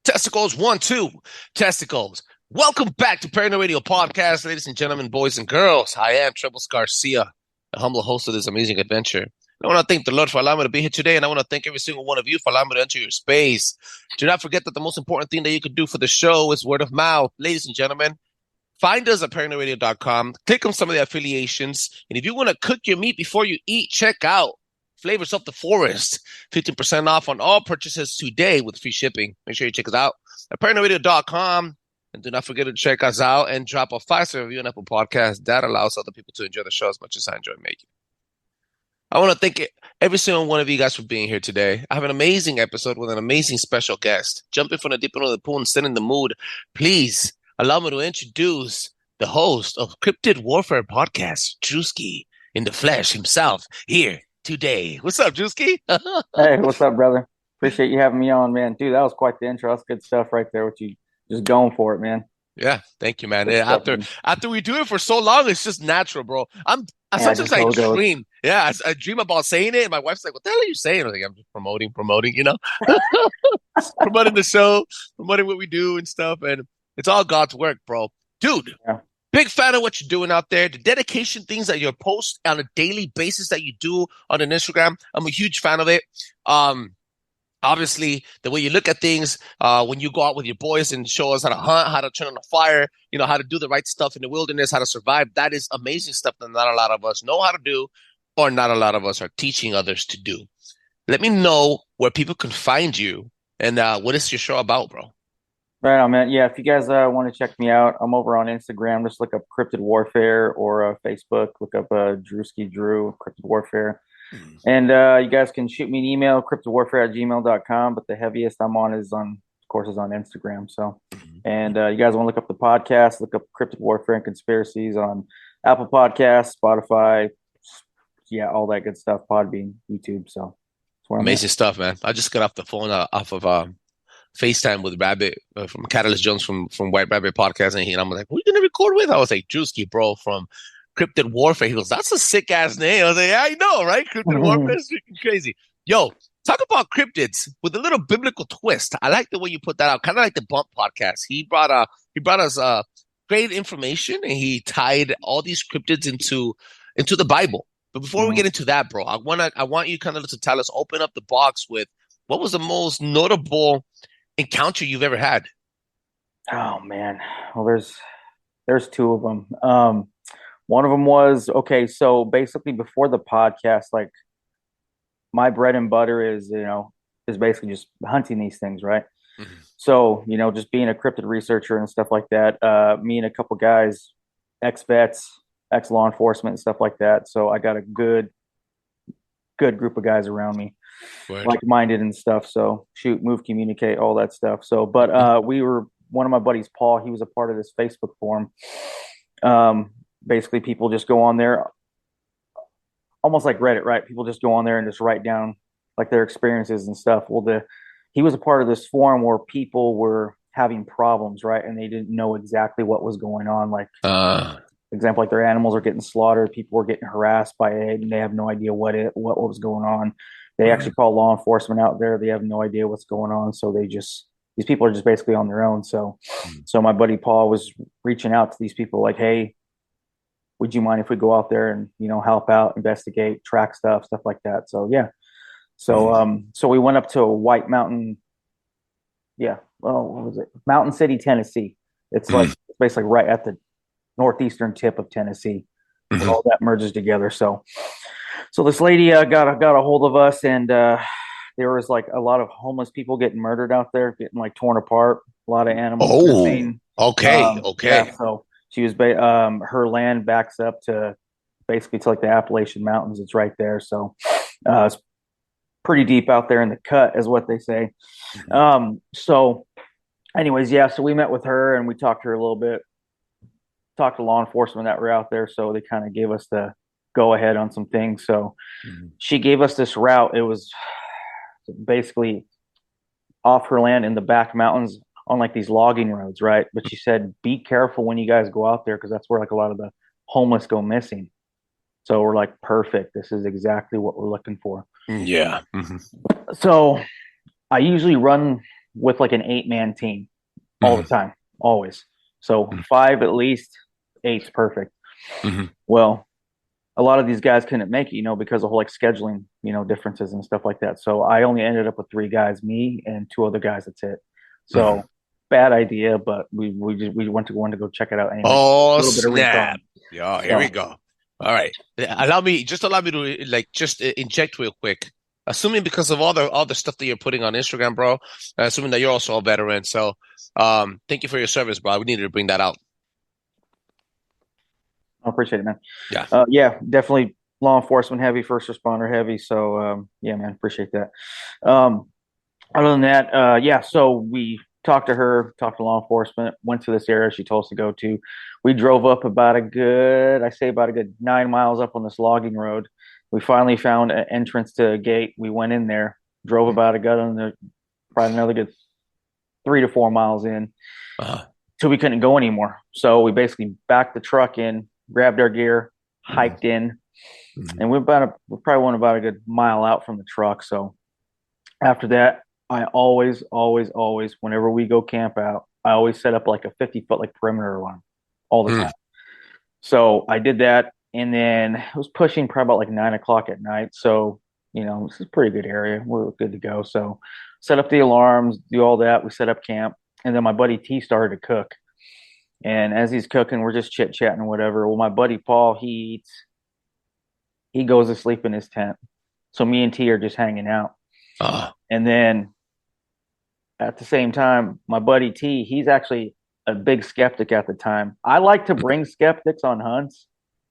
Testicles, 1, 2, testicles. Welcome back to Paranormal Radio Podcast, ladies and gentlemen, boys and girls. I am Trebles Garcia, the humble host of this amazing adventure. I want to thank the Lord for allowing me to be here today, and I want to thank every single one of you for allowing me to enter your space. Do not forget that the most important thing that you could do for the show is word of mouth. Ladies and gentlemen, find us at paranormalradio.com. Click on some of the affiliations, and if you want to cook your meat before you eat, check out Flavors of the Forest. 15% off on all purchases today with free shipping. Make sure you check us out at paranormalradio.com. And do not forget to check us out and drop a 5-star review on Apple Podcasts. That allows other people to enjoy the show as much as I enjoy making. I want to thank every single one of you guys for being here today. I have an amazing episode with an amazing special guest. Jumping from the deep end of the pool and setting the mood. Please allow me to introduce the host of Cryptid Warfare Podcast, Drewski, in the flesh himself, here today. What's up, Drewski? Hey, what's up, brother? Appreciate you having me on, man. Dude, that was quite the intro. That's good stuff right there. What you just going for it, man. Yeah, thank you, man. Good stuff, After man. after we do it for so long, it's just natural, bro. Yeah, Sometimes just I how it goes. dream. Yeah, I dream about saying it, and my wife's like, "What the hell are you saying?" I'm like, "I'm just promoting, promoting the show, promoting what we do and stuff, and it's all God's work, bro. Dude, Yeah. big fan of what you're doing out there. The dedication things that you post on a daily basis that you do on an Instagram, I'm a huge fan of it. Obviously, the way you look at things when you go out with your boys and show us how to hunt, how to turn on a fire, how to do the right stuff in the wilderness, how to survive. That is amazing stuff that not a lot of us know how to do, or not a lot of us are teaching others to do. Let me know where people can find you and what is your show about, bro? Right on, man. Yeah, if you guys want to check me out, I'm over on Instagram. Just look up Cryptid Warfare or Facebook. Look up Drewski Drew, Cryptid Warfare. And you guys can shoot me an email, cryptidwarfare@gmail.com. But the heaviest I'm on is of course, is on Instagram. So, and you guys want to look up the podcast, look up Cryptid Warfare and Conspiracies on Apple Podcasts, Spotify, yeah, all that good stuff, Podbean, YouTube. So that's where I'm at. Amazing stuff, man. I just got off the phone off of FaceTime with Rabbit from Catalyst Jones from White Rabbit Podcast, and I'm like, "Who are you gonna record with?" I was like, "Drewski, bro, from Cryptid Warfare." He goes, "That's a sick ass name." I was like, "Yeah, I know, right? Cryptid Warfare is freaking crazy." Yo, talk about cryptids with a little biblical twist. I like the way you put that out, kind of like the Bump podcast. He brought us great information, and he tied all these cryptids into the Bible. But before we get into that, bro, I want you kind of to tell us, open up the box with what was the most notable encounter you've ever had. Oh man. Well, there's two of them. One of them was okay. So basically, before the podcast, like my bread and butter is basically just hunting these things, right? Mhm. So just being a cryptid researcher and stuff like that. Me and a couple guys, ex vets, ex law enforcement, and stuff like that. So I got a good group of guys around me, Word. like-minded and stuff. So shoot, move, communicate, all that stuff. So, but we were one of my buddies, Paul. He was a part of this Facebook forum. Basically, people just go on there, almost like Reddit, right? People just go on there and just write down like their experiences and stuff. Well, he was a part of this forum where people were having problems, right? And they didn't know exactly what was going on. Like, Uh, example, like their animals are getting slaughtered, people were getting harassed by it, and they have no idea what was going on. They actually call law enforcement out there. They have no idea what's going on, so these people are just basically on their own. So my buddy Paul was reaching out to these people like, hey, would you mind if we go out there and help out, investigate, track stuff like that? So yeah, so we went up to White Mountain, yeah, well, what was it? Mountain City, Tennessee. It's like it's basically right at the northeastern tip of Tennessee, where all that merges together. So this lady got a hold of us, and there was like a lot of homeless people getting murdered out there, getting like torn apart. A lot of animals oh, missing. okay, Yeah, okay. so she was her land backs up to basically to like the Appalachian Mountains. It's right there, so it's pretty deep out there in the cut, is what they say. So, anyways, yeah, so we met with her and we talked to her a little bit. Talked to law enforcement that were out there, so they kind of gave us the go ahead on some things. So she gave us this route. It was basically off her land in the back mountains on like these logging roads, right? But she said, be careful when you guys go out there because that's where like a lot of the homeless go missing. So we're like, perfect. This is exactly what we're looking for. Yeah. So I usually run with like an 8-man team all the time, always. So 5 at least, 8's perfect. Mm-hmm. Well, a lot of these guys couldn't make it, because of whole like scheduling, differences and stuff like that. So I only ended up with 3 guys, me and 2 other guys. That's it. Mm-hmm. So bad idea, but we wanted to go check it out anyway. A Oh, little bit of recon. snap. Yeah, here we So go. All right. Allow me to like just inject real quick. Assuming because of all the stuff that you're putting on Instagram, bro, assuming that you're also a veteran. So, thank you for your service, bro. We needed to bring that out. I appreciate it, man. Yeah. Yeah, definitely law enforcement heavy, first responder heavy. So yeah, man, appreciate that. Um, Other than that, yeah, so we talked to her, talked to law enforcement, went to this area she told us to go to. We drove up about a good 9 miles up on this logging road. We finally found an entrance to a gate. We went in there, drove about a good, probably another good 3 to 4 miles in, Uh-huh. till we couldn't go anymore. So we basically backed the truck in, grabbed our gear, hiked in, Mm-hmm. and we probably went about a good mile out from the truck. So after that, I always, always, always, whenever we go camp out, I always set up like a 50-foot like perimeter alarm all the time. So I did that, and then it was pushing probably about like 9 o'clock at night. So this is a pretty good area. We're good to go. So set up the alarms, do all that. We set up camp, and then my buddy T started to cook. And as he's cooking, we're just chit chatting or whatever. Well, my buddy Paul, he goes to sleep in his tent. So me and T are just hanging out. Uh-huh. And then at the same time, my buddy T, he's actually a big skeptic at the time. I like to bring skeptics on hunts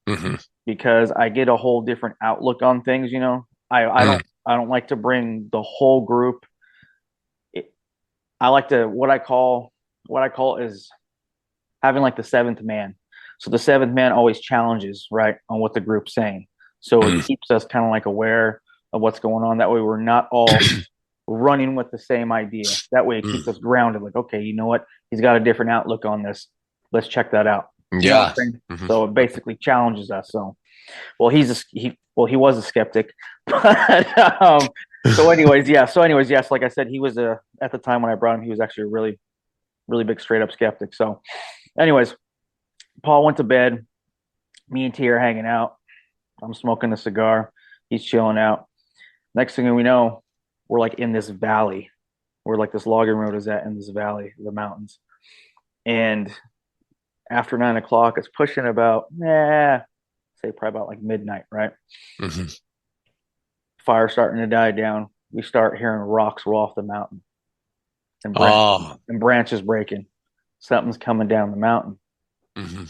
Mm-hmm. because I get a whole different outlook on things. I don't like to bring the whole group. I like to what I call is having like the seventh man. So the seventh man always challenges right on what the group's saying. So it keeps us kind of like aware of what's going on. That way we're not all running with the same idea. That way it keeps us grounded. Like, okay, you know what? He's got a different outlook on this. Let's check that out. You know what Yeah. I'm saying? Mm-hmm. So it basically challenges us. So, well, he was a skeptic, but so anyways, yeah. So anyways, yes, like I said, he was at the time when I brought him, he was actually a really, really big straight up skeptic. So, anyways, Paul went to bed. Me and T are hanging out. I'm smoking a cigar. He's chilling out. Next thing we know, we're like in this valley where like this logging road is at in this valley, the mountains. And after 9 o'clock, it's pushing about, say probably about like midnight, right? Mm-hmm. Fire starting to die down. We start hearing rocks roll off the mountain and branches breaking. Something's coming down the mountain. Mm-hmm.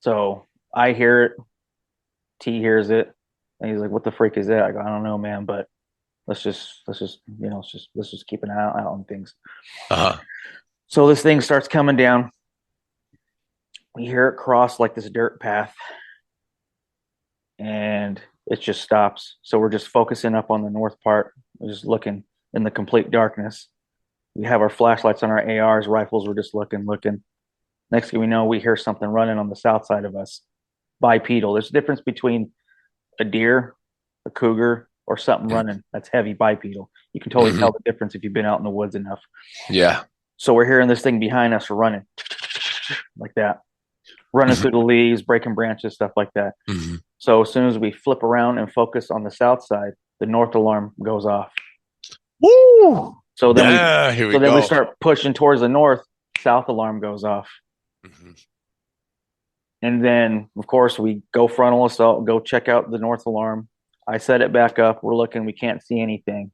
So I hear it. T hears it, and he's like, "What the freak is that?" I go, "I don't know, man, but let's just keep an eye out on things." Uh-huh. So this thing starts coming down. We hear it cross like this dirt path, and it just stops. So we're just focusing up on the north part. We're just looking in the complete darkness. We have our flashlights on our ARs, rifles. We're just looking. Next thing we know, we hear something running on the south side of us. Bipedal. There's a difference between a deer, a cougar, or something running that's heavy bipedal. You can totally tell the difference if you've been out in the woods enough. Yeah. So we're hearing this thing behind us running like that, running through the leaves, breaking branches, stuff like that. Mm-hmm. So as soon as we flip around and focus on the south side, the north alarm goes off. Woo! So then we start pushing towards the north, south alarm goes off. Mm-hmm. And then, of course, we go frontal assault, go check out the north alarm. I set it back up. We're looking. We can't see anything.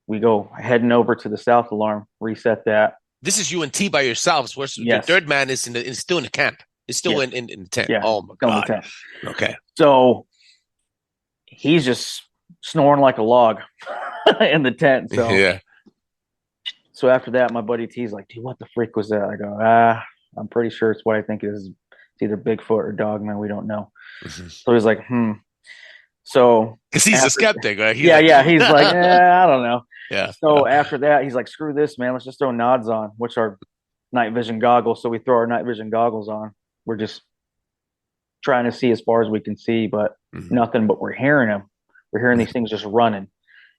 We go heading over to the south alarm, reset that. This is you and T by yourselves. Where your third man is still in the camp. It's still in the tent. Yeah. Oh, my God. Okay. So he's just snoring like a log in the tent. So, yeah. So after that, my buddy T's like, dude, what the freak was that? I go, I'm pretty sure it's what I think it is. It's either Bigfoot or Dogman. We don't know. Mm-hmm. So he's like, So, because he's a skeptic, right? He's like, I don't know. Yeah. So after that, he's like, screw this, man. Let's just throw nods on, which are night vision goggles. So we throw our night vision goggles on. We're just trying to see as far as we can see, but nothing. But we're hearing them. We're hearing these things just running.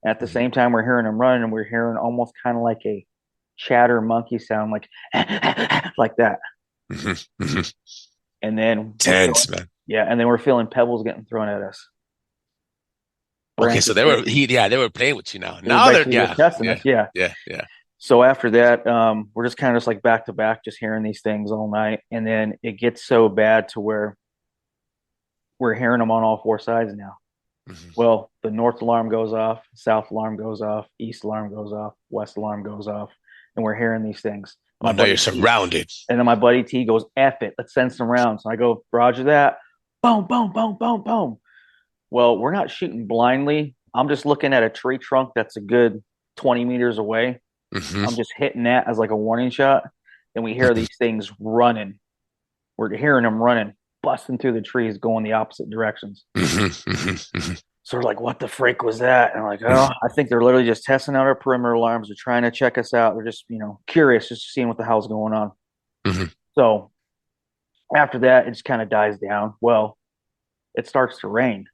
At the same time, we're hearing them running, and we're hearing almost kind of like a chatter monkey sound, like like that. Mm-hmm. And then Tense, man. and then we're feeling pebbles getting thrown at us. Okay, so Branches breaking. they were playing with you now. They were Now they're basically just testing us. Yeah. yeah. So after that, we're just kind of just like back to back, just hearing these things all night. And then it gets so bad to where we're hearing them on all four sides now. Mm-hmm. Well, the north alarm goes off, south alarm goes off, east alarm goes off, west alarm goes off, and we're hearing these things. Oh, My now you're buddy T, surrounded. and then my buddy T goes, "F it, let's send some rounds." And I go, "Roger that." Boom, boom, boom, boom, boom. Well, we're not shooting blindly. I'm just looking at a tree trunk that's a good 20 meters away. Mm-hmm. I'm just hitting that as like a warning shot. And we hear these things running. We're hearing them running, busting through the trees, going the opposite directions. Mm-hmm. Mm-hmm. So we're like, what the freak was that? And I'm like, oh, I think they're literally just testing out our perimeter alarms. They're trying to check us out. They're just, curious, just seeing what the hell's going on. Mm-hmm. So after that, it just kind of dies down. Well, it starts to rain.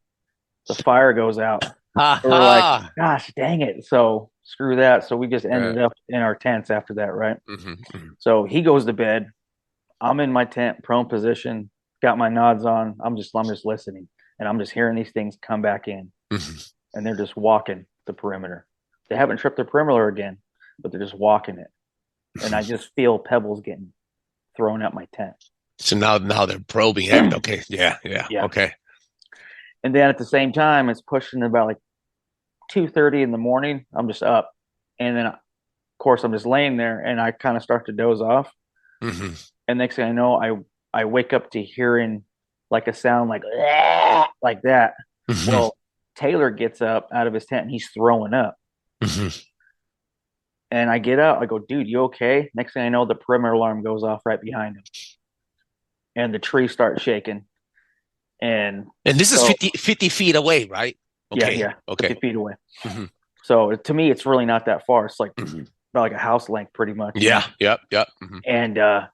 The fire goes out. Ha So we're like, ha. gosh, dang it. So screw that. So we just ended up in our tents after that, right? Mm-hmm. Mm-hmm. So he goes to bed. I'm in my tent, prone position, got my nods on. I'm just listening, and I'm just hearing these things come back in, Mm-hmm. and they're just walking the perimeter. They haven't tripped the perimeter again, but they're just walking it, and I just feel pebbles getting thrown at my tent. So now they're probing it. Okay. Yeah. Yeah. Okay. And then at the same time, it's pushing about like 2:30 in the morning. I'm just up, and then of course I'm just laying there, and I kind of start to doze off. Mm-hmm. And next thing I know, I wake up to hearing like a sound like like that. Mm-hmm. Well, Taylor gets up out of his tent and he's throwing up. Mm-hmm. And I get out. I go, dude, you okay? Next thing I know, the perimeter alarm goes off right behind him, and the tree starts shaking. And And this is so 50 feet away, right? Okay. yeah, Okay. 50 feet away. Mm-hmm. So to me, it's really not that far. It's like Mm-hmm. about like a house length, pretty much. Yeah. Yep. Yep. Mm-hmm. And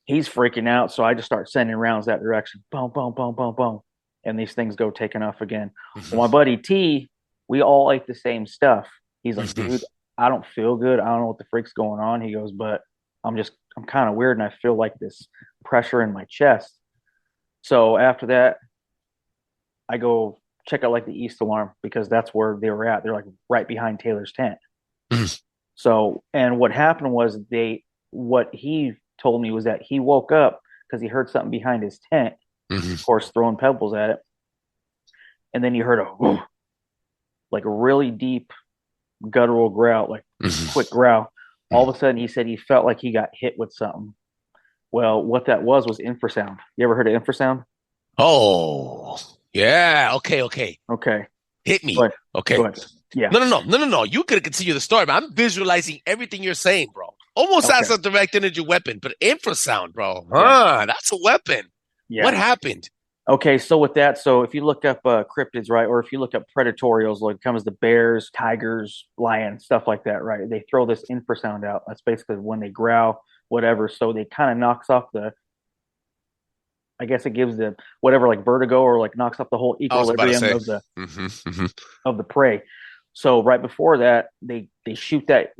he's freaking out. So I just start sending rounds that direction. Boom, boom, boom, boom, boom. And these things go taking off again. Mm-hmm. Well, my buddy T, we all ate the same stuff. He's like, Mm-hmm. dude, I don't feel good. I don't know what the freak's going on. He goes, but I'm kind of weird and I feel like this pressure in my chest. So after that, I go check out like the East Alarm because that's where they were at. They're like right behind Taylor's tent. Mm-hmm. So, and what happened was what he told me was that he woke up because he heard something behind his tent, Mm-hmm. of course, throwing pebbles at it. And then he heard like a really deep guttural growl, like Mm-hmm. quick growl. All of a sudden, he said he felt like he got hit with something. Well, what that was infrasound. You ever heard of infrasound? Oh, yeah. Okay. Okay. Okay. Hit me. Go ahead. Okay. Go ahead. Yeah. No. You could continue the story, but I'm visualizing everything you're saying, bro. Almost Okay. as a direct energy weapon, but infrasound, bro. Yeah. That's a weapon. Yeah. What happened? Okay, so with that, so if you look up cryptids, right, or if you look up predatorials, like it comes to bears, tigers, lions, stuff like that, right? They throw this infrasound out. That's basically when they growl, whatever. So they kind of knocks off I guess it gives the whatever like vertigo or like knocks off the whole I was about to equilibrium say. of Mm-hmm. Mm-hmm. the prey. So right before that, they shoot that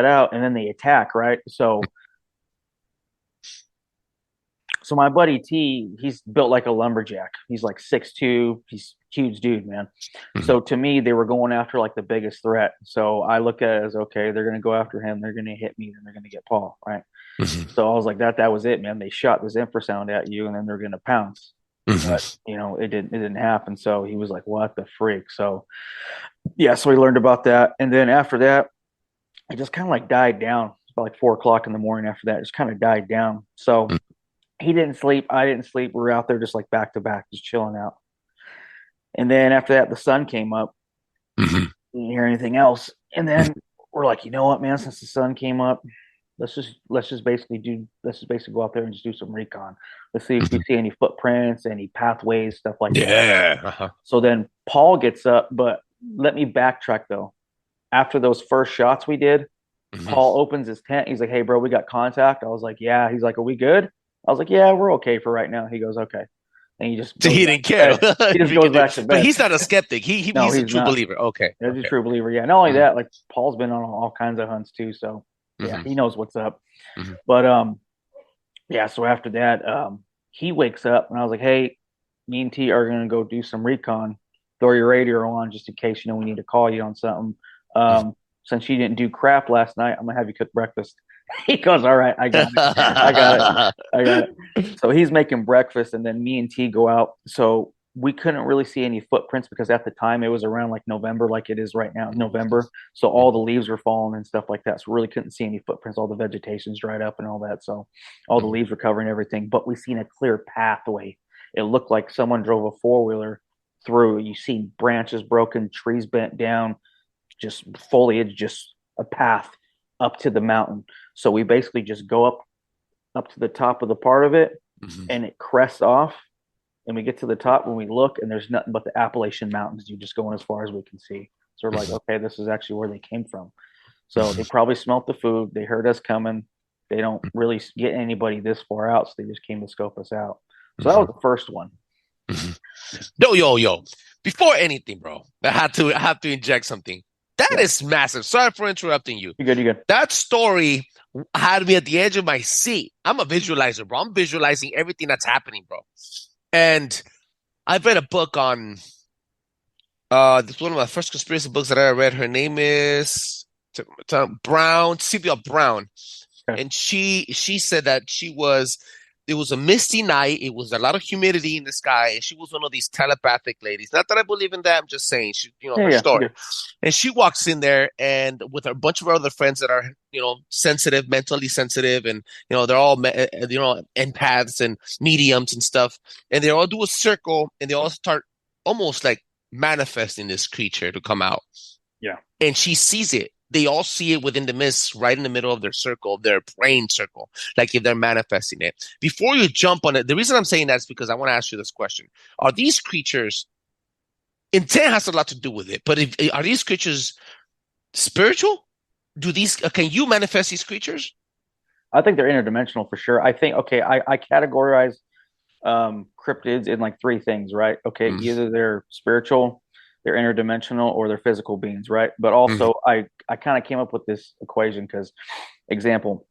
out and then they attack, right? So my buddy T, he's built like a lumberjack. He's like 6'2". He's a huge dude, man. Mm-hmm. So to me, they were going after like the biggest threat. So I look at it as, okay, they're going to go after him. They're going to hit me. Then they're going to get Paul, right? Mm-hmm. So I was like, that was it, man. They shot this infrasound at you and then they're going to pounce. Mm-hmm. But, it didn't happen. So he was like, what the freak? So yeah, so we learned about that. And then after that, it just kind of like died down. It's about like 4 o'clock in the morning after that. It just kind of died down. So he didn't sleep. I didn't sleep. We were out there just like back to back, just chilling out. And then after that, the sun came up. Mm-hmm. Didn't hear anything else. And then we're like, you know what, man? Since the sun came up, let's just basically go out there and just do some recon. Let's see if we see any footprints, any pathways, stuff like that. Yeah. Uh-huh. So then Paul gets up, but let me backtrack though. After those first shots we did, Paul opens his tent. He's like, hey, bro, we got contact. I was like, yeah. He's like, are we good? I was like, yeah, we're okay for right now. He goes, okay. And he just He didn't care. He just goes back to bed. But he's not a skeptic. He's a true believer. Okay. He's a true believer. Yeah. Not only that, like Paul's been on all kinds of hunts too. So Yeah, Hmm. he knows what's up. Hmm. But yeah, so after that, he wakes up and I was like, hey, me and T are gonna go do some recon. Throw your radio on just in case we need to call you on something. Since you didn't do crap last night, I'm gonna have you cook breakfast. He goes, all right, I got it. I got it. I got it. So he's making breakfast, and then me and T go out. So we couldn't really see any footprints because at the time it was around like November, like it is right now, November. So all the leaves were falling and stuff like that. So we really couldn't see any footprints. All the vegetation's dried up and all that. So all the leaves were covering everything, but we seen a clear pathway. It looked like someone drove a four-wheeler through. You see branches broken, trees bent down, just foliage, just a path up to the mountain. So we basically just go up to the top of the part of it, Hmm. and it crests off. And we get to the top when we look, and there's nothing but the Appalachian Mountains. You're just going as far as we can see. So we're like, okay, this is actually where they came from. So they probably smelt the food. They heard us coming. They don't really get anybody this far out, so they just came to scope us out. So that was the first one. Yo. Before anything, bro, I have to inject something. That Yeah, is massive. Sorry for interrupting you. you're good. You're good. That story had me at the edge of my seat. I'm a visualizer, bro. I'm visualizing everything that's happening, bro. And I've read a book on this is one of my first conspiracy books that I read. Her name is Brown, Sylvia Brown. Okay. And she said that it was a misty night. It was a lot of humidity in the sky, and she was one of these telepathic ladies. Not that I believe in that. I'm just saying, Yeah, her yeah, you're story. good. And she walks in there, and with a bunch of her other friends that are, sensitive, mentally sensitive, and they're all, empaths and mediums and stuff. And they all do a circle, and they all start almost like manifesting this creature to come out. Yeah. And she sees it. They all see it within the mist, right in the middle of their circle, their brain circle, like if they're manifesting it. Before you jump on it, the reason I'm saying that is because I want to ask you this question: Are these creatures? Intent has a lot to do with it, but are these creatures spiritual? Do these can you manifest these creatures? I think they're interdimensional for sure. I think, okay, I categorize cryptids in like three things, right? Okay, Mm, either they're spiritual, they're interdimensional, or they're physical beings, right? But mm, also, I kind of came up with this equation because, example,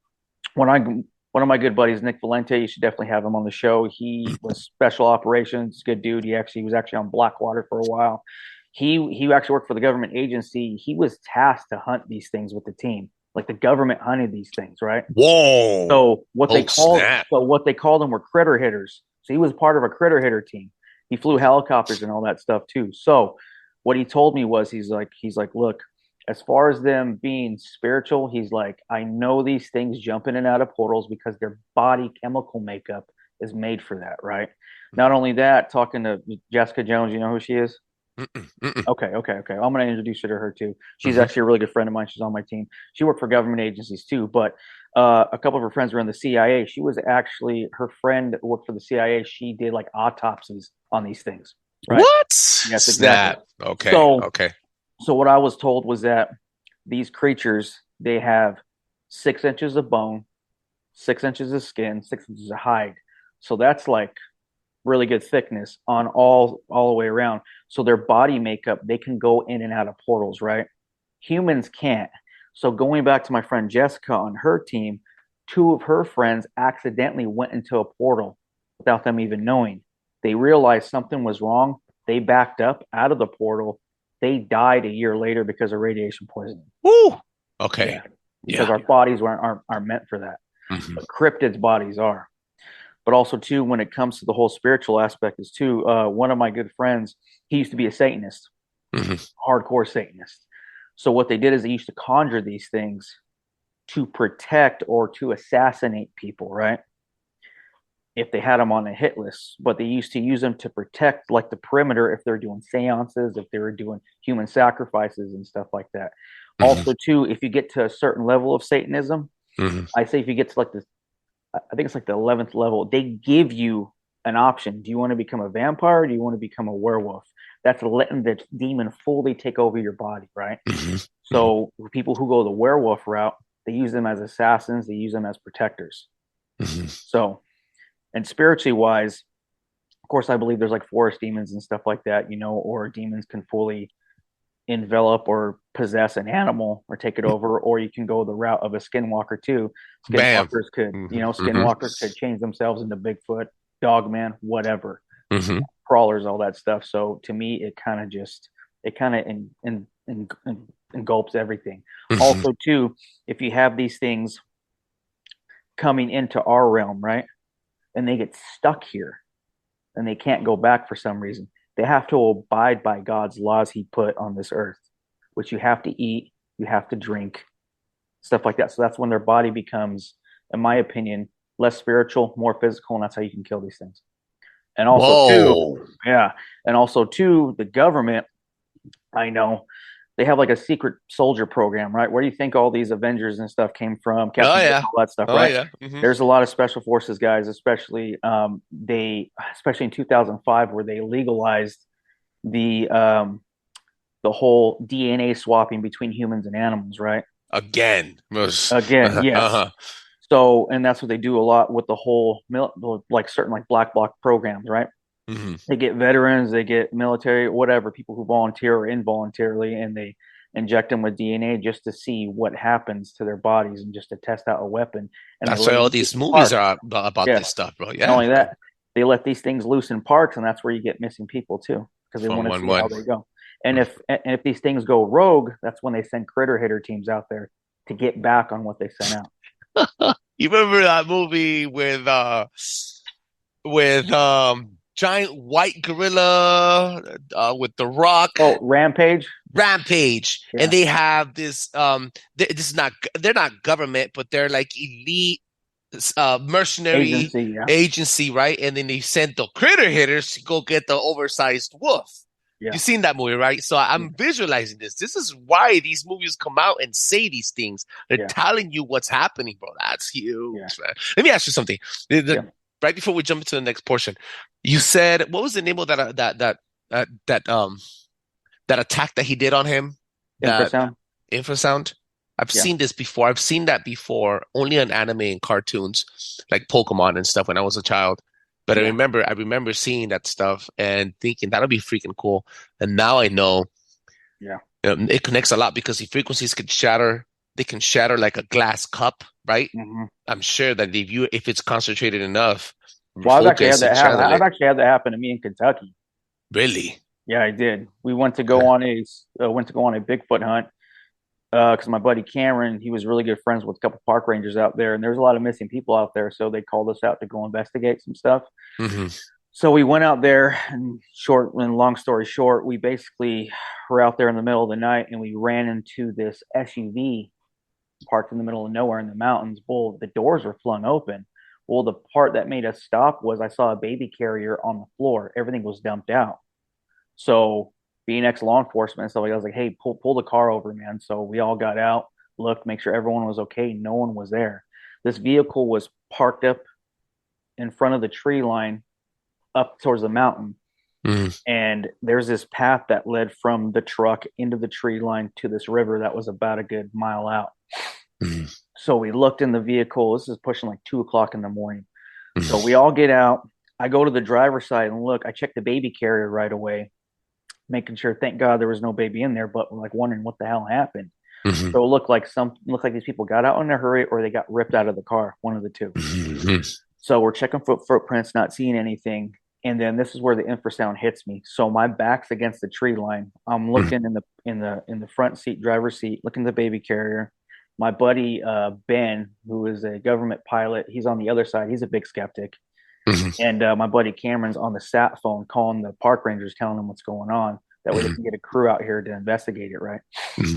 when I one of my good buddies, Nick Valente, you should definitely have him on the show. He was special operations, good dude. He was actually on Blackwater for a while. He actually worked for the government agency. He was tasked to hunt these things with the team. Like the government hunted these things, right? whoa! So Oh snap! what they called them were critter hitters. So he was part of a critter hitter team. He flew helicopters and all that stuff too. So what he told me was he's like, look, as far as them being spiritual, he's like, I know these things jump in and out of portals because their body chemical makeup is made for that, right? Not only that, talking to Jessica Jones, you know who she is? Mm-mm, mm-mm, Okay. I'm going to introduce you to her too. She's mm-hmm. actually a really good friend of mine. She's on my team. She worked for government agencies too, but a couple of her friends were in the CIA. She was actually her friend worked for the CIA. She did like autopsies on these things, right? What? Yes, exactly. Snap. Okay. So, Okay. so what I was told was that these creatures they have 6 inches of bone, 6 inches of skin, 6 inches of hide. So that's like really good thickness on all the way around. So their body makeup, they can go in and out of portals, right? Humans can't. So going back to my friend Jessica on her team, two of her friends accidentally went into a portal without them even knowing. They realized something was wrong. They backed up out of the portal. They died a year later because of radiation poisoning. Woo. Okay. Yeah, because Yeah. our bodies aren't meant for that. Hmm. But cryptids' bodies are. But also too, when it comes to the whole spiritual aspect, is too. One of my good friends, he used to be a Satanist, Hmm. hardcore Satanist. So what they did is they used to conjure these things to protect or to assassinate people, right? If they had them on a hit list, but they used to use them to protect like the perimeter if they're doing seances, if they were doing human sacrifices and stuff like that. Hmm. Also, too, if you get to a certain level of Satanism, Hmm. I say if you get to like this, I think it's like the 11th level, they give you an option. Do you want to become a vampire? Or do you want to become a werewolf? That's letting the demon fully take over your body, right? Hmm. Hmm. So people who go the werewolf route, they use them as assassins, they use them as protectors. Hmm. So, and spiritually wise, of course, I believe there's like forest demons and stuff like that, or demons can fully envelop or possess an animal or take it over, or you can go the route of a skinwalker too. Bam. Hmm. Skinwalkers could change themselves into Bigfoot, Dogman, whatever, Hmm. crawlers, all that stuff. So to me, it kind of engulfs everything. Hmm. Also, too, if you have these things coming into our realm, right, and they get stuck here and they can't go back for some reason, they have to abide by God's laws He put on this earth, which you have to eat, you have to drink, stuff like that. So that's when their body becomes, in my opinion, less spiritual, more physical, and that's how you can kill these things. And also, too, Whoa. yeah, and also, too, the government, I know, they have like a secret soldier program, right? Where do you think all these Avengers and stuff came from? Oh Captain Britain, yeah. all that stuff, Oh right? yeah. Hmm. There's a lot of special forces guys, especially in 2005, where they legalized the the whole DNA swapping between humans and animals, right? Again. Again, yes. Uh-huh. So, and that's what they do a lot with the whole like certain like black bloc programs, right? Hmm. They get veterans, they get military, whatever, people who volunteer or involuntarily, and they inject them with DNA just to see what happens to their bodies and just to test out a weapon. And they That's why let all them loose these in movies parks. are about this Yes. stuff, bro. Not Yeah, only bro. that, they let these things loose in parks, and that's where you get missing people too, because they From want to one see how one. they go. And if these things go rogue, that's when they send critter hitter teams out there to get back on what they sent out. You remember that movie with giant white gorilla with the rock Oh, Rampage. rampage, and Yeah. they have this this is not, they're not government, but they're like elite mercenary Agency. Yeah. agency, right? And then they sent the critter hitters to go get the oversized wolf. Yeah. You've seen that movie, right? So Yeah. I'm visualizing this. This is why these movies come out and say these things. They're Yeah. telling you what's happening, bro. That's Yeah. huge, man. Let me ask you something. Yeah. Right before we jump into the next portion, you said, what was the name of that that attack that he did on him? That Infrasound. infrasound. I've Yeah. seen this before. I've seen that before only on anime and cartoons, like Pokemon and stuff when I was a child. But Yeah. I remember seeing that stuff and thinking that'll be freaking cool. And now I know Yeah. it connects a lot because the frequencies could shatter. They can shatter like a glass cup, right? Hmm. I'm sure that if it's concentrated enough, Well, focus and channel I've it. actually had that happen to me in Kentucky. Really? Yeah, I did. We went to Okay. go on a Bigfoot hunt because my buddy Cameron, he was really good friends with a couple park rangers out there, and there's a lot of missing people out there. So they called us out to go investigate some stuff. Hmm. So we went out there, and long story short, we basically were out there in the middle of the night, and we ran into this SUV parked in the middle of nowhere in the mountains. Well, the doors were flung open. Well, the part that made us stop was I saw a baby carrier on the floor. Everything was dumped out. So being ex law enforcement and stuff like that, I was like, hey, pull the car over, man. So we all got out, looked, make sure everyone was okay. No one was there. This vehicle was parked up in front of the tree line up towards the mountain. Hmm. And there's this path that led from the truck into the tree line to this river that was about a good mile out. Hmm. So we looked in the vehicle. This is pushing like 2 o'clock in the morning. So Hmm. we all get out. I go to the driver's side and look. I check the baby carrier right away, making sure. Thank God there was no baby in there, but we're like wondering what the hell happened. Hmm. So it looked like these people got out in a hurry or they got ripped out of the car, one of the two. Hmm. So we're checking footprints, not seeing anything. And then this is where the infrasound hits me. So my back's against the tree line. I'm looking in the front seat, driver's seat, looking at the baby carrier. My buddy Ben, who is a government pilot, he's on the other side. He's a big skeptic. Hmm. And my buddy Cameron's on the sat phone calling the park rangers, telling them what's going on. That way they Hmm. can get a crew out here to investigate it, right? Hmm.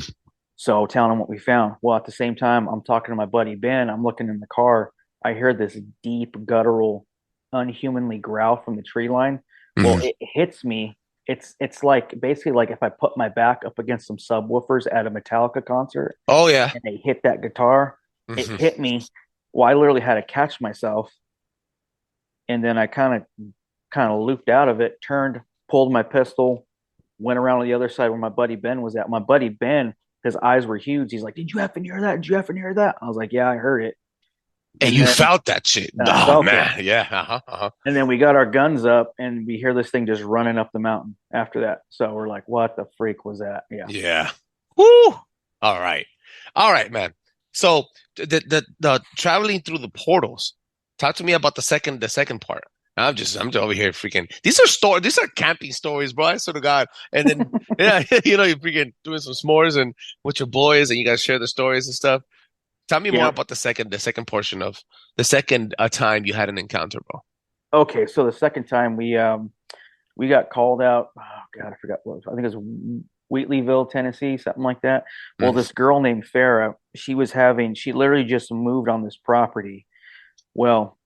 So telling them what we found. Well, at the same time, I'm talking to my buddy Ben. I'm looking in the car. I hear this deep, guttural, unhumanly growl from the tree line. Well, Hmm. it hits me. It's like basically like if I put my back up against some subwoofers at a Metallica concert Oh yeah. and they hit that guitar. It Hmm. hit me. Well, I literally had to catch myself, and then I kind of looped out of it, turned, pulled my pistol, went around on the other side where my buddy Ben was at. My buddy Ben, his eyes were huge. He's like, "Did you happen to hear that? Did you happen to hear that?" I was like, "Yeah, I heard it." And And you then felt that shit. I Oh felt it. man, yeah, uh-huh. And then we got our guns up and we hear this thing just running up the mountain after that. So we're like, what the freak was that? Yeah. Yeah. Woo. All right. All right, man. So the traveling through the portals. Talk to me about the second part. I'm just over here freaking. These are camping stories, bro. I swear to God. And then yeah, you're freaking doing some s'mores and with your boys, and you guys share the stories and stuff. Tell me more Yeah. about the second portion of the second time you had an encounter, bro. Okay. So the second time we got called out. Oh God, I forgot what it was. I think it was Wheatleyville, Tennessee, something like that. Well, Mm. this girl named Farah, she literally just moved on this property. Well,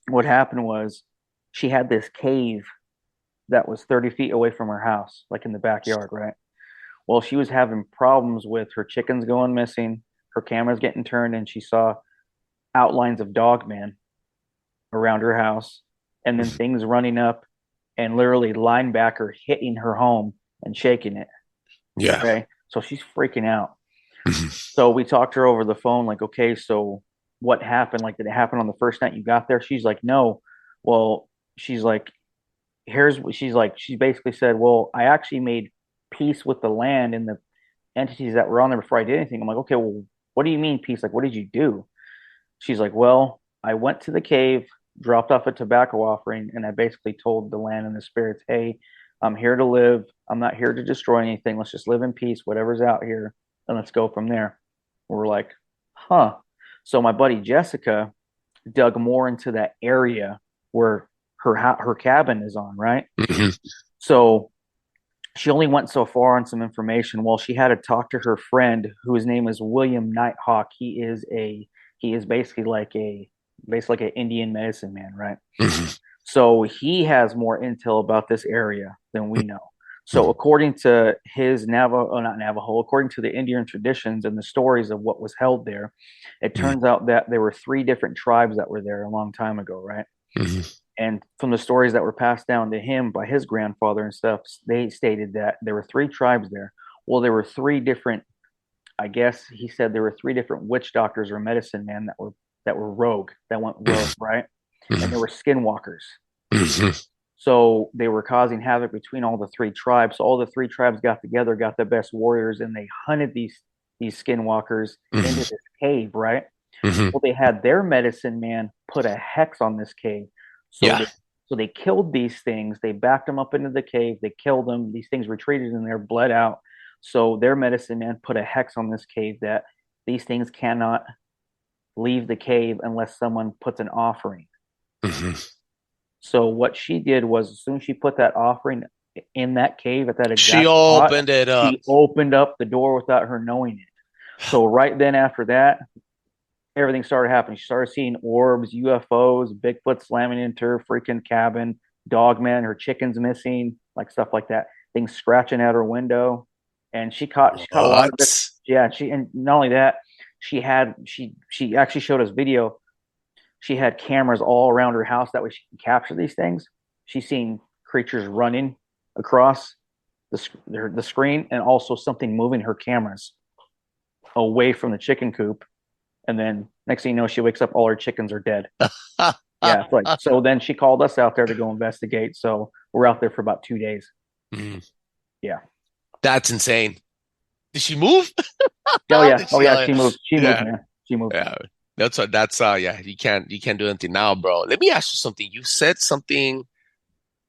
what happened was she had this cave that was 30 feet away from her house, like in the backyard, right? Well, she was having problems with her chickens going missing, her cameras getting turned, and she saw outlines of dogmen around her house, and then things running up and literally linebacker hitting her home and shaking it. Yeah. Okay. So she's freaking out. So we talked to her over the phone, like, okay, so what happened? Like, did it happen on the first night you got there? She's like, no. Well, she's like, here's what she's like, she basically said, well, I actually made peace with the land and the entities that were on there before I did anything. I'm like, okay, well, what do you mean peace? Like, what did you do? She's like, well, I went to the cave, dropped off a tobacco offering, and I basically told the land and the spirits, hey, I'm here to live. I'm not here to destroy anything. Let's just live in peace, whatever's out here, and let's go from there. We're like, huh. So my buddy Jessica dug more into that area where her cabin is on, right? So she only went so far on some information. Well, she had to talk to her friend, whose name is William Nighthawk. He is basically like an Indian medicine man, right? So he has more intel about this area than we know. So according to his Navajo, oh, not Navajo, according to the Indian traditions and the stories of what was held there, it turns out that there were three different tribes that were there a long time ago, right? And from the stories that were passed down to him by his grandfather and stuff, they stated that there were three tribes there. Well, there were three different, I guess he said there were three different witch doctors or medicine men that were rogue, that went rogue, right? And there were skinwalkers. So they were causing havoc between all the three tribes. So all the three tribes got together, got the best warriors, and they hunted these skinwalkers into this cave, right? Well, they had their medicine man put a hex on this cave. So Yeah. they killed these things. They backed them up into the cave. They killed them. These things retreated and they're bled out. So their medicine man put a hex on this cave that these things cannot leave the cave unless someone puts an offering. So what she did was, as soon as she put that offering in that cave at that She exact spot, opened it up. she opened up the door without her knowing it. So right then after that, everything started happening. She started seeing orbs, UFOs, Bigfoot slamming into her freaking cabin, dogman, her chickens missing, like stuff like that. Things scratching at her window, and she caught a lot of this. What? Yeah, she and not only that, she actually showed us video. She had cameras all around her house that way she can capture these things. She's seen creatures running across the screen, and also something moving her cameras away from the chicken coop. And then next thing you know, she wakes up, all her chickens are dead. Yeah, it's like so. Then she called us out there to go investigate. So we're out there for about 2 days. Mm. Yeah. That's insane. Did she move? Oh yeah. Did Oh she? yeah. She moved. She moved, Yeah, man. She moved. yeah. That's yeah. You can't do anything now, bro. Let me ask you something. You said something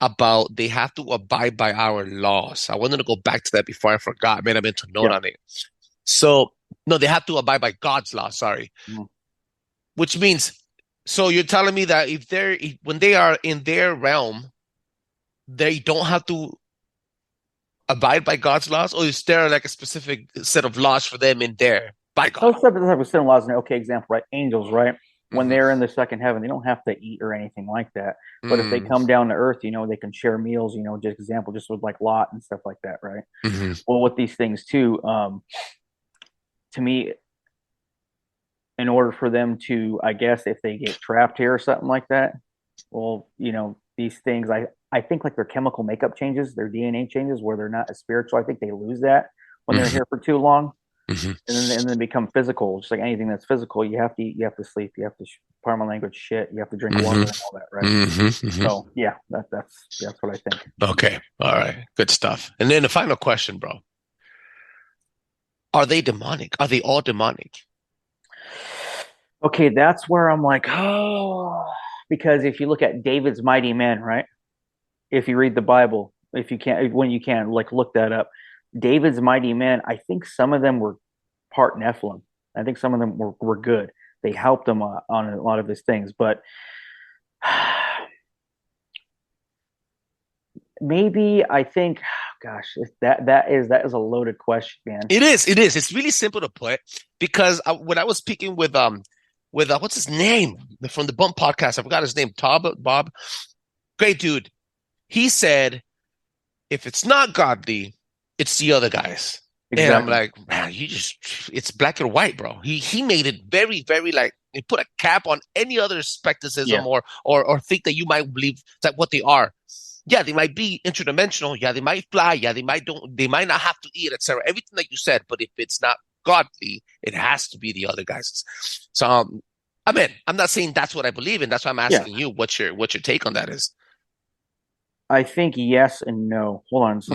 about they have to abide by our laws. I wanted to go back to that before I forgot. Man, I meant to note Yep. on it. So no, they have to abide by God's law. Sorry, Mhm. which means so you're telling me that when they are in their realm, they don't have to abide by God's laws, or is there like a specific set of laws for them in there by God? Those type of sin laws an okay example, right? Angels, right? When Hmm. they're in the second heaven, they don't have to eat or anything like that. But if they Mm. come down to earth, they can share meals. Just example, just with like Lot and stuff like that, right? Hmm. Well, with these things too, to me, in order for them to, I guess, if they get trapped here or something like that, well, these things, I think like their chemical makeup changes, their DNA changes, where they're not as spiritual. I think they lose that when they're Hmm. here for too long. Hmm. and then become physical. Just like anything that's physical, you have to eat, you have to sleep, you have to, pardon my language, shit, you have to drink water Hmm. and all that, right? Hmm. Hmm. So yeah, that's what I think. Okay. All right. Good stuff. And then the final question, bro. Are they demonic? Are they all demonic? Okay, that's where I'm like, oh, because if you look at David's mighty men, right? If you read the Bible, if you can, when you can, like look that up. David's mighty men, I think some of them were part Nephilim. I think some of them were good. They helped him on a lot of his things, but maybe I think, gosh, that is a loaded question, man. It is. It is. It's really simple to put because when I was speaking with what's his name from the Bump podcast, I forgot his name. Bob, great dude. He said if it's not godly, it's the other guys. And I'm Exactly. like, man, it's black and white, bro. He made it very, very like he put a cap on any other skepticism Yeah. or think that you might believe that what they are. Yeah, they might be interdimensional. Yeah, they might fly. Yeah, they might not have to eat, etc. Everything that you said, but if it's not godly, it has to be the other guys. So I mean, I'm not saying that's what I believe in. That's why I'm Yeah. asking you what your take on that is. I think yes and no. Hold on. So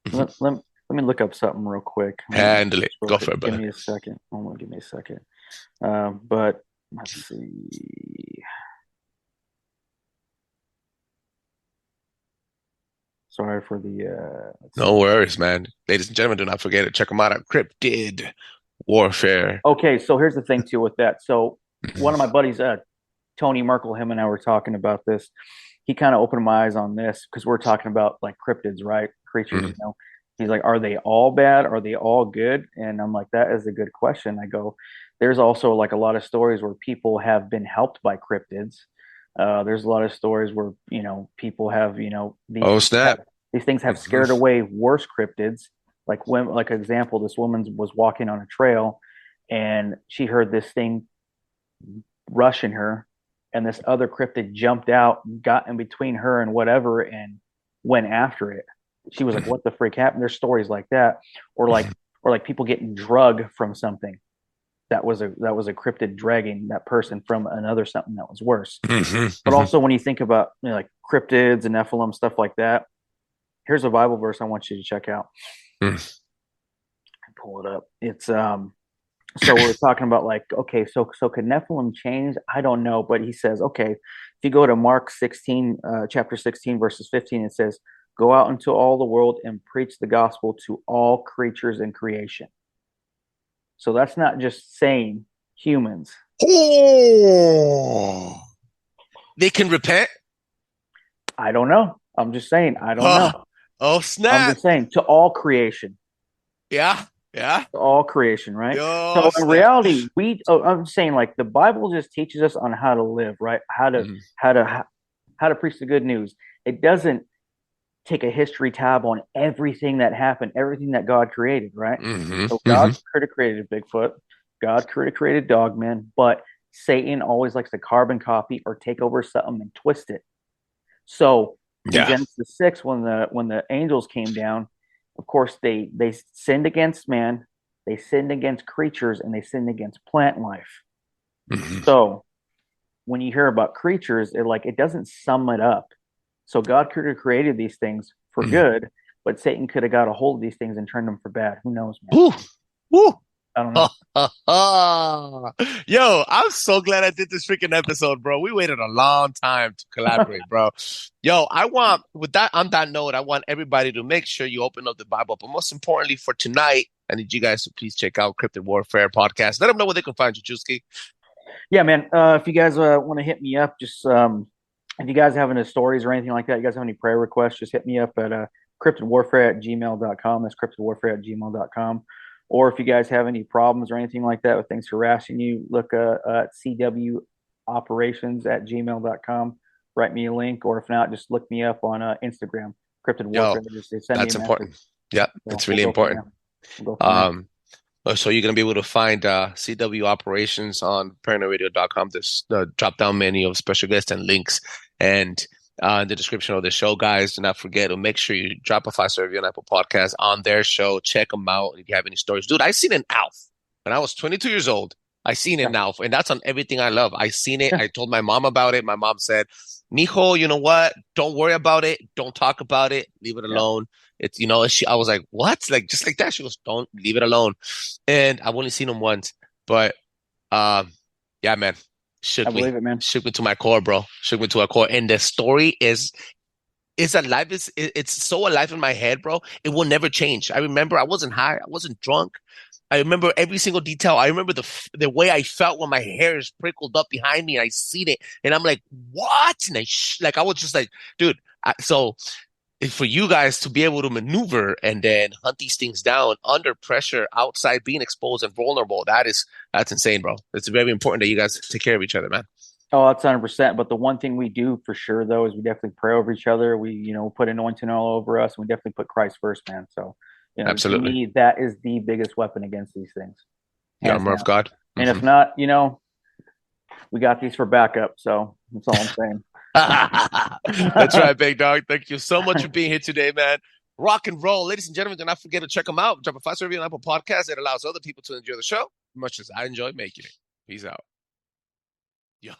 Mm-hmm. let me look up something real quick. Handle it. Real Go for quick. it, Give brother. me a second. Hold on, give me a second. But let's see. Sorry for the let's No see. worries, man. Ladies and gentlemen, do not forget to check them out at Cryptid Warfare. Okay, so here's the thing too with that. So one of my buddies, Tony Merkel, him and I were talking about this. He kind of opened my eyes on this because we're talking about like cryptids, right? Creatures, Mm-hmm. you know. He's like, are they all bad? Are they all good? And I'm like, that is a good question. I go, there's also like a lot of stories where people have been helped by cryptids. There's a lot of stories where, you know, people have, you know, Oh, snap. these things have Mm-hmm. scared away worse cryptids. Like when, like example, this woman was walking on a trail and she heard this thing rushing her, and this other cryptid jumped out, got in between her and whatever, and went after it. She was like, "What the freak happened?" There's stories like that, or like people getting drug from something that was a cryptid dragging that person from another something that was worse. Mm-hmm. But Mm-hmm. also when you think about, you know, like cryptids and Nephilim stuff like that, here's a Bible verse I want you to check out. Pull it up. It's so we're talking about like, okay, so could Nephilim change? I don't know, but he says, okay, if you go to Mark 16, chapter 16, verses 15, it says, go out into all the world and preach the gospel to all creatures in creation. So that's not just saying humans. Oh, they can repent. I don't know. I'm just saying, I don't know. Huh. Oh, I'm snap. just saying to all creation. Yeah. Yeah. All creation, right? Oh, So in snap. reality, I'm saying like the Bible just teaches us on how to live, right? Mm-hmm. How to how to preach the good news. It doesn't take a history tab on everything that happened, everything that God created, right? Mm-hmm. So Mm-hmm. God could have created Bigfoot, God could have created Dogman, but Satan always likes to carbon copy or take over something and twist it. So in Yeah. Genesis 6, when the angels came down, of course they sinned against man, they sinned against creatures, and they sinned against plant life. Mm-hmm. So when you hear about creatures, it doesn't sum it up. So God could have created these things for Mm-hmm. good, but Satan could have got a hold of these things and turned them for bad. Who knows, man? Woo. Woo. I don't know. Yo, I'm so glad I did this freaking episode, bro. We waited a long time to collaborate, bro. Yo, I want, with that, on that note, I want everybody to make sure you open up the Bible. But most importantly, for tonight, I need you guys to please check out Cryptid Warfare podcast. Let them know where they can find you, Drewski. Yeah, man. If you guys want to hit me up, just if you guys have any stories or anything like that, you guys have any prayer requests, just hit me up at cryptidwarfare@gmail.com. That's cryptidwarfare@gmail.com. Or if you guys have any problems or anything like that with things harassing you, look at cwoperations@gmail.com. Write me a link, or if not, just look me up on Instagram, Cryptid Yo, Warfare. Just send me a that's message. important. Yeah, So it's we'll really go from important. there. We'll go from there. Um, so you're going to be able to find CW operations on paranoidradio.com. There's the drop down menu of special guests and links. And in the description of the show, guys. Do not forget to make sure you drop a 5-star review on Apple Podcasts on their show. Check them out if you have any stories. Dude, I seen an Alf when I was 22 years old. I seen Yeah. an Alf, and that's on everything I love. I seen it. I told my mom about it. My mom said, Mijo, you know what? Don't worry about it. Don't talk about it. Leave it Yeah. alone. It's, I was like, what? Like, just like that. She goes, don't leave it alone. And I've only seen him once, but, um, yeah, man, I shook me, believe it, man. shook me to my core, bro. Shook me to my core. And the story is alive. It's so alive in my head, bro. It will never change. I remember I wasn't high. I wasn't drunk. I remember every single detail. I remember the way I felt when my hair is prickled up behind me and I seen it. And I'm like, what? And I was just like, dude. So for you guys to be able to maneuver and then hunt these things down under pressure, outside, being exposed and vulnerable, that's insane, bro. It's very important that you guys take care of each other, man. Oh, that's 100%. But the one thing we do for sure, though, is we definitely pray over each other. We, put anointing all over us. And we definitely put Christ first, man. So, to Absolutely. me, that is the biggest weapon against these things, The hands armor of down. God. And if not, we got these for backup. So that's all I'm saying. That's right, big dog. Thank you so much for being here today, man. Rock and roll. Ladies and gentlemen, do not forget to check them out. Drop a 5-star review on Apple Podcasts. It allows other people to enjoy the show as much as I enjoy making it. Peace out. Yeah.